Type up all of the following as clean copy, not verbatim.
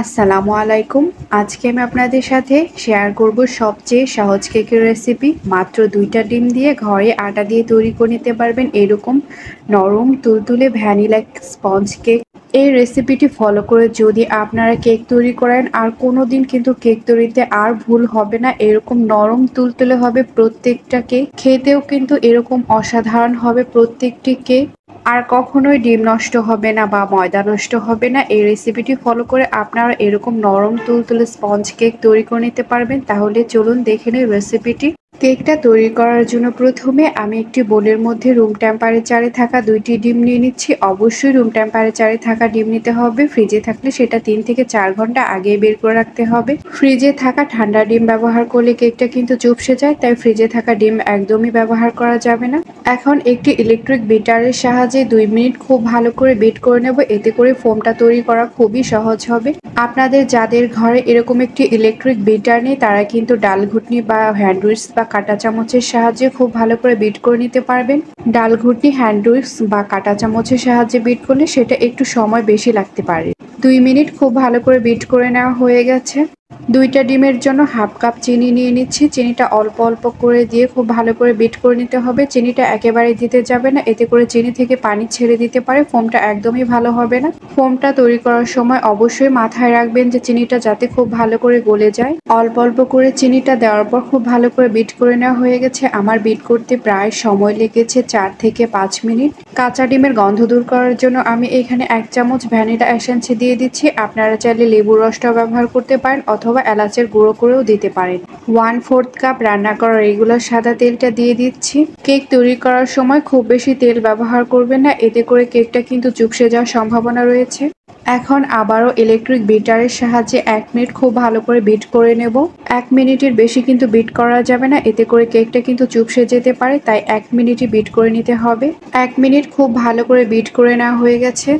আসসালামু আলাইকুম। আজকে আমি আপনাদের সাথে শেয়ার করব সবচেয়ে সহজ কেকের রেসিপি। মাত্র ২টা ডিম দিয়ে ঘরে আটা দিয়ে তৈরি করে নিতে পারবেন এরকম নরম তুলতুলে ভ্যানিলা স্পঞ্জ কেক। এই রেসিপিটি ফলো করে যদি আপনারা কেক তৈরি করেন আর কোনো দিন কিন্তু কেক তৈরিতে আর ভুল হবে না। এরকম নরম তুলতুলে হবে প্রত্যেকটা কেক, খেতেও কিন্তু এরকম অসাধারণ হবে প্রত্যেকটি কেক। আর কখনোই ডিম নষ্ট হবে না বা ময়দা নষ্ট হবে না। এই রেসিপিটি ফলো করে আপনারা এরকম নরম তুলতুলে স্পঞ্জ কেক তৈরি করে নিতে পারবেন। তাহলে চলুন দেখে নিই রেসিপিটি। কেকটা তৈরি করার জন্য প্রথমে আমি একটি বোলের মধ্যে রুম টেম্পারেচারে থাকা ২টি ডিম নিয়ে নিচ্ছি। অবশ্যই রুম টেম্পারেচারে থাকা ডিম নিতে হবে। ফ্রিজে থাকলে সেটা ৩ থেকে ৪ ঘন্টা আগে বের করে রাখতে হবে। ফ্রিজে থাকা ঠান্ডা ডিম ব্যবহার করলে কেকটা কিন্তু চুপসে যায়, তাই ফ্রিজে থাকা ডিম একদমই ব্যবহার করা যাবে না। এখন একটি ইলেকট্রিক বিটারের সাহায্যে ২ মিনিট খুব ভালো করে বিট করে নেব। এতে করে ফোমটা তৈরি করা খুবই সহজ হবে। আপনাদের যাদের ঘরে এরকম একটি ইলেকট্রিক বিটার নেই তারা কিন্তু ডাল ঘুটনি বা হ্যান্ড উইস্ক বা কাঁটা চামচের সাহায্যে খুব ভালো করে বিট করে নিতে পারবেন। ডাল ঘুটনি, হ্যান্ড উইস্ক বা কাঁটা চামচের সাহায্যে বিট করলে সেটা একটু সময় বেশি লাগতে পারে। ২ মিনিট খুব ভালো করে বিট করে নেওয়া হয়ে গেছে। ২টা ডিমের জন্য হাফ কাপ চিনি নিয়ে নিচ্ছি। চিনিটা অল্প অল্প করে দিয়ে খুব ভালো করে বিট করে নিতে হবে। চিনিটা একেবারে দিতে যাবে না, এতে করে চিনি থেকে পানি ছেড়ে দিতে পারে, ফোমটা একদমই ভালো হবে না। ফোমটা তৈরি করার সময় অবশ্যই মাথায় রাখবেন যে চিনিটা যাতে খুব ভালো করে গলে যায়। অল্প অল্প করে চিনিটা দেওয়ার পর খুব ভালো করে বিট করে নেওয়া হয়ে গেছে। আমার বিট করতে প্রায় সময় লেগেছে ৪ থেকে ৫ মিনিট। কাঁচা ডিমের গন্ধ দূর করার জন্য আমি এখানে ১ চামচ ভ্যানিলা এসেন্স দিয়ে দিচ্ছি। আপনারা চাইলে লেবুর রসটাও ব্যবহার করতে পারেন অথবা এলাচের গুঁড়ো করেও দিতে পারেন। 1/4 কাপ রান্না করা রেগুলার সাদা তেলটা দিয়ে দিচ্ছি। কেক তৈরি করার সময় খুব বেশি তেল ব্যবহার করবেন না, এতে করে কেকটা কিন্তু চুপসে যাওয়ার সম্ভাবনা রয়েছে। এখন আবারও ইলেকট্রিক বিটারের সাহায্যে ১ মিনিট খুব ভালো করে বিট করে নেব। ১ মিনিটের বেশি কিন্তু বিট করা যাবে না, এতে করে কেকটা কিন্তু চুপসে যেতে পারে, তাই ১ মিনিটই বিট করে নিতে হবে। ১ মিনিট খুব ভালো করে বিট করে নেওয়া হয়ে গেছে।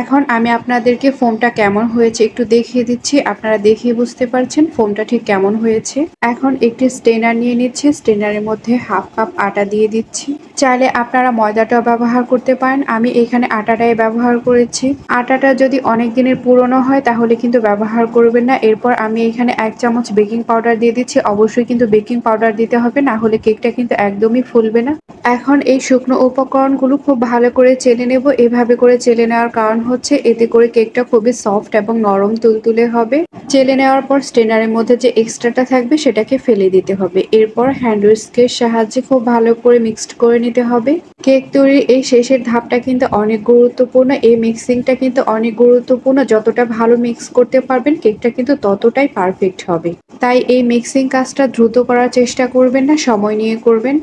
এখন আমি আপনাদেরকে ফোমটা কেমন হয়েছে একটু দেখিয়ে দিচ্ছি। আপনারা দেখেই বুঝতে পারছেন ফোমটা ঠিক কেমন হয়েছে। এখন একটি স্ট্রেনার নিয়ে নিচ্ছি। স্ট্রেনারের মধ্যে হাফ কাপ আটা দিয়ে দিচ্ছি। চাইলে আপনারা ময়দাটাও ব্যবহার করতে পারেন। আমি এখানে আটাটাই ব্যবহার করেছি। আটাটা যদি অনেক দিনের পুরনো হয় তাহলে কিন্তু ব্যবহার করবেন না। এরপর আমি এখানে ১ চামচ বেকিং পাউডার দিয়ে দিচ্ছি। অবশ্যই কিন্তু বেকিং পাউডার দিতে হবে, না হলে কেকটা কিন্তু একদমই ফুলবে না। এখন এই শুকনো উপকরণগুলো খুব ভালো করে চেলে নেব। এভাবে করে চেলে নেওয়ার কারণ হচ্ছে এতে করে কেকটা খুবই সফট এবং নরম তুলতুলে হবে। চেলে নেওয়ার পর স্ট্রেনারের মধ্যে যে এক্সট্রাটা থাকবে সেটাকে ফেলে দিতে হবে। এরপর হ্যান্ড উইস্কের সাহায্যে খুব ভালো করে মিক্সড করে নিতে হবে। কেক তৈরির এই শেষের ধাপটা কিন্তু অনেক গুরুত্বপূর্ণ। এই মিক্সিংটা কিন্তু অনেক গুরুত্বপূর্ণ। যতটা ভালো মিক্স করতে পারবেন কেকটা কিন্তু ততটাই পারফেক্ট হবে। তাই এই মিক্সিং কাজটা দ্রুত করার চেষ্টা করবেন না, সময় নিয়ে করবেন।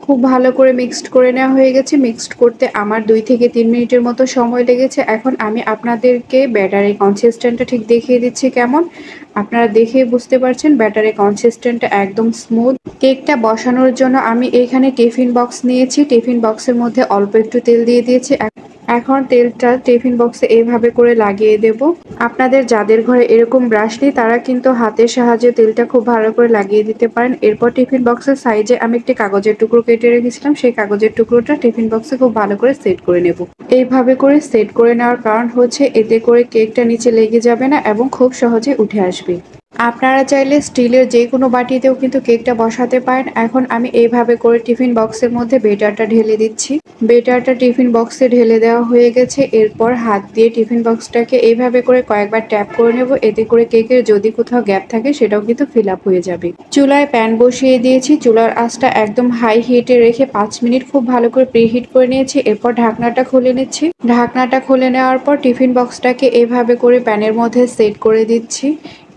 খুব ভালো করে মিক্সড করে নেওয়া হয়ে গেছে। মিক্সড করতে আমার ২ থেকে ৩ মিনিটের মতো সময় লেগেছে। এখন আমি আপনাদেরকে ব্যাটারের কনসিস্টেন্টটা ঠিক দেখিয়ে দিচ্ছি কেমন। আপনারা দেখেই বুঝতে পারছেন ব্যাটারের কনসিস্টেন্টটা একদম স্মুথ। কেকটা বসানোর জন্য আমি এখানে টিফিন বক্স নিয়েছি। টিফিন বক্সের মধ্যে অল্প একটু তেল দিয়ে দিয়েছি। এখন তেলটা টিফিন বক্সে এভাবে করে লাগিয়ে দেব। আপনাদের যাদের ঘরে এরকম ব্রাশ নেই তারা কিন্তু হাতের সাহায্যে তেলটা খুব ভালো করে লাগিয়ে দিতে পারেন। এরপর টিফিন বক্সের সাইজে আমি একটি কাগজের টুকরো কেটে রেখেছিলাম, সেই কাগজের টুকরোটা টিফিন বক্সে খুব ভালো করে সেট করে নেব। এইভাবে করে সেট করে নেওয়ার কারণ হচ্ছে এতে করে কেকটা নিচে লেগে যাবে না এবং খুব সহজে উঠে আসবে। আপনারা চাইলে স্টিলের যে কোনো বাটিতেও কিন্তু কেকটা বসাতে পারেন। এখন আমি এইভাবে করে টিফিন বক্সের মধ্যে বেটারটা ঢেলে দিচ্ছি। বেটারটা টিফিন বক্সে ঢেলে দেওয়া হয়ে গেছে। এরপর হাত দিয়ে টিফিন বক্সটাকে এইভাবে করে কয়েকবার ট্যাপ করে নেব। এতে করে কেকের যদি কোথাও গ্যাপ থাকে সেটাও কিন্তু ফিল আপ হয়ে যাবে। চুলায় প্যান বসিয়ে দিয়েছি। চুলার আঁচটা একদম হাই হিটে রেখে ৫ মিনিট খুব ভালো করে প্রিহিট করে নিয়েছি। এরপর ঢাকনাটা খুলে নিচ্ছি। ঢাকনাটা খুলে নেওয়ার পর টিফিন বক্সটাকে এইভাবে করে প্যানের মধ্যে সেট করে দিচ্ছি।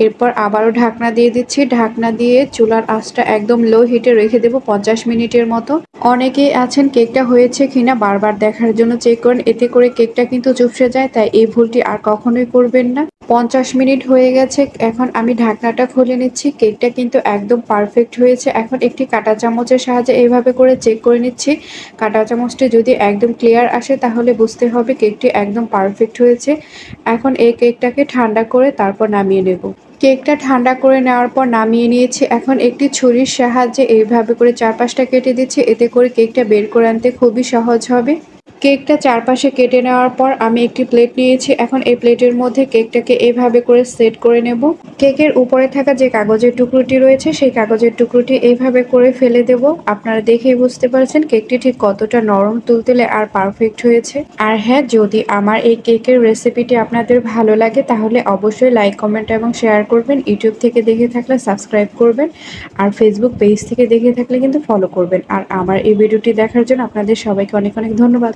এরপর আবারও ঢাকনা দিয়ে দিচ্ছি। ঢাকনা দিয়ে চুলার আঁচটা একদম লো হিটে রেখে দেব ৫০ মিনিটের মতো। অনেকেই আছেন কেকটা হয়েছে কিনা বারবার দেখার জন্য চেক করেন, এতে করে কেকটা কিন্তু চুপসে যায়, তাই এই ভুলটি আর কখনোই করবেন না। ৫০ মিনিট হয়ে গেছে। এখন আমি ঢাকনাটা খুলে নিচ্ছি। কেকটা কিন্তু একদম পারফেক্ট হয়েছে। এখন একটি কাঁটা চামচের সাহায্যে এইভাবে করে চেক করে নিচ্ছি। কাঁটা চামচটি যদি একদম ক্লিয়ার আসে তাহলে বুঝতে হবে কেকটি একদম পারফেক্ট হয়েছে। এখন এই কেকটাকে ঠান্ডা করে তারপর নামিয়ে নেব। কেকটা ঠান্ডা করে নেওয়ার পর নামিয়ে নিয়েছি। এখন একটি ছুরির সাহায্যে এইভাবে করে চারপাশটা কেটে দিচ্ছি, এতে করে কেকটা বের করে আনতে খুবই সহজ হবে। কেকটা চারপাশে কেটে নেওয়ার পর আমি একটি প্লেট নিয়েছি। এখন এই প্লেটের মধ্যে কেকটাকে এইভাবে করে সেট করে নেব। কেকের উপরে থাকা যে কাগজের টুকরোটি রয়েছে সেই কাগজের টুকরোটি এইভাবে করে ফেলে দেব। আপনারা দেখেই বুঝতে পারছেন কেকটি ঠিক কতটা নরম তুলতুলে আর পারফেক্ট হয়েছে। আর হ্যাঁ, যদি আমার এই কেকের রেসিপিটি আপনাদের ভালো লাগে তাহলে অবশ্যই লাইক, কমেন্ট এবং শেয়ার করবেন। ইউটিউব থেকে দেখে থাকলে সাবস্ক্রাইব করবেন, আর ফেসবুক পেজ থেকে দেখে থাকলে কিন্তু ফলো করবেন। আর আমার এই ভিডিওটি দেখার জন্য আপনাদের সবাইকে অনেক অনেক ধন্যবাদ।